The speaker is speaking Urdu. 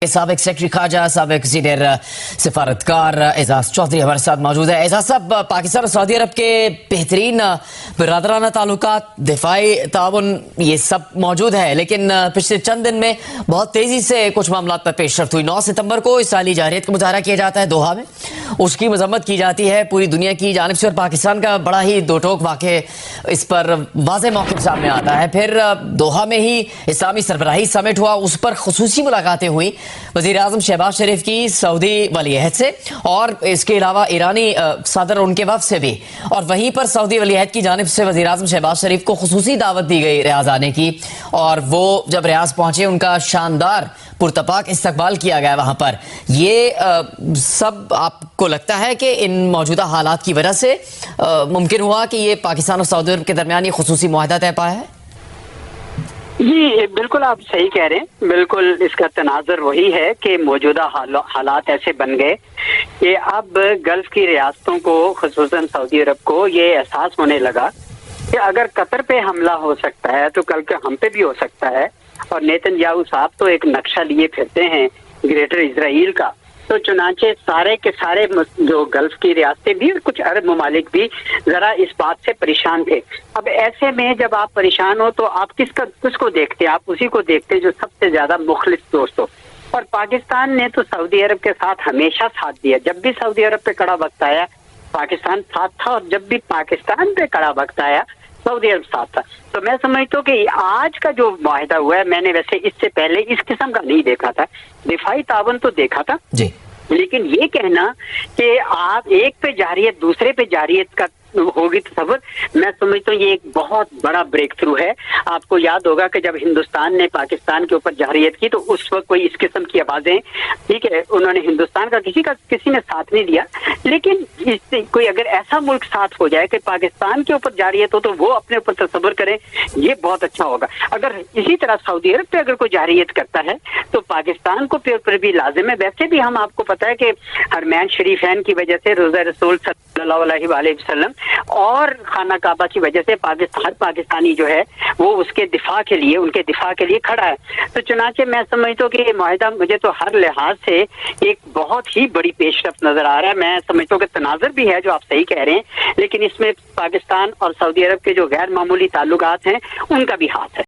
سابق سیکرٹری خارجہ سابق سینئر سفارتکار اعزاز چودھری ہمارے ساتھ موجود ہے۔ اعزاز صاحب، پاکستان اور سعودی عرب کے بہترین برادرانہ تعلقات، دفاعی تعاون، یہ سب موجود ہے، لیکن پچھلے چند دن میں بہت تیزی سے کچھ معاملات پر پیش رفت ہوئی۔ 9 ستمبر کو اسرائیلی جارحیت کا مظاہرہ کیا جاتا ہے دوحہ میں، اس کی مذمت کی جاتی ہے پوری دنیا کی جانب سے، اور پاکستان کا بڑا ہی دو ٹوک واقع اس پر واضح موقف سامنے آتا ہے۔ پھر دوحہ میں ہی اسلامی سربراہی سمٹ ہوا، اس پر خصوصی ملاقاتیں ہوئیں وزیر اعظم شہباز شریف کی سعودی ولی عہد سے، اور اس کے علاوہ ایرانی صدر ان کے وفد سے بھی، اور وہیں پر سعودی ولی عہد کی جانب سے وزیر اعظم شہباز شریف کو خصوصی دعوت دی گئی ریاض آنے کی، اور وہ جب ریاض پہنچے ان کا شاندار پرتپاک استقبال کیا گیا وہاں پر۔ یہ سب آپ کو لگتا ہے کہ ان موجودہ حالات کی وجہ سے ممکن ہوا کہ یہ پاکستان اور سعودی عرب کے درمیان یہ خصوصی معاہدہ طے پایا ہے؟ جی بالکل، آپ صحیح کہہ رہے ہیں۔ بالکل اس کا تناظر وہی ہے کہ موجودہ حالات ایسے بن گئے کہ اب گلف کی ریاستوں کو، خصوصاً سعودی عرب کو، یہ احساس ہونے لگا کہ اگر قطر پہ حملہ ہو سکتا ہے تو کل کے ہم پہ بھی ہو سکتا ہے، اور نیتن یاہو صاحب تو ایک نقشہ لیے پھرتے ہیں گریٹر اسرائیل کا، تو چنانچہ سارے کے سارے جو گلف کی ریاستیں بھی اور کچھ عرب ممالک بھی ذرا اس بات سے پریشان تھے۔ اب ایسے میں جب آپ پریشان ہو تو آپ کس کو دیکھتے؟ آپ اسی کو دیکھتے جو سب سے زیادہ مخلص دوست ہو، اور پاکستان نے تو سعودی عرب کے ساتھ ہمیشہ ساتھ دیا۔ جب بھی سعودی عرب پہ کڑا وقت آیا پاکستان ساتھ تھا، اور جب بھی پاکستان پہ کڑا وقت آیا سعودی عرب ساتھ تھا۔ تو میں سمجھتا ہوں کہ آج کا جو معاہدہ ہوا ہے، میں نے ویسے اس سے پہلے اس قسم کا نہیں دیکھا تھا۔ دفاعی تعاون تو دیکھا تھا جی، لیکن یہ کہنا کہ آپ ایک پہ جارحیت دوسرے پہ جارحیت کا ہوگی تصور، میں سمجھتا ہوں یہ ایک بہت بڑا بریک تھرو ہے۔ آپ کو یاد ہوگا کہ جب ہندوستان نے پاکستان کے اوپر جارحیت کی تو اس وقت کوئی اس قسم کی آوازیں، ٹھیک ہے، انہوں نے ہندوستان کا کسی نے ساتھ نہیں دیا، لیکن اس سے کوئی اگر ایسا ملک ساتھ ہو جائے کہ پاکستان کے اوپر جارحیت ہو تو وہ اپنے اوپر تصور کریں، یہ بہت اچھا ہوگا۔ اگر اسی طرح سعودی عرب پہ اگر کوئی جارحیت کرتا ہے تو پاکستان کو پر بھی لازم ہے۔ ویسے بھی ہم آپ کو پتا ہے کہ حرمین شریفین کی وجہ سے روزہ رسول صلی اللہ علیہ وآلہ وسلم اور خانہ کعبہ کی وجہ سے ہر پاکستانی جو ہے وہ اس کے دفاع کے لیے، ان کے دفاع کے لیے کھڑا ہے۔ تو چنانچہ میں سمجھتا ہوں کہ یہ معاہدہ مجھے تو ہر لحاظ سے ایک بہت ہی بڑی پیش رفت نظر آ رہا ہے۔ میں سمجھتا ہوں کہ تناظر بھی ہے جو آپ صحیح کہہ رہے ہیں، لیکن اس میں پاکستان اور سعودی عرب کے جو غیر معمولی تعلقات ہیں ان کا بھی ہاتھ ہے۔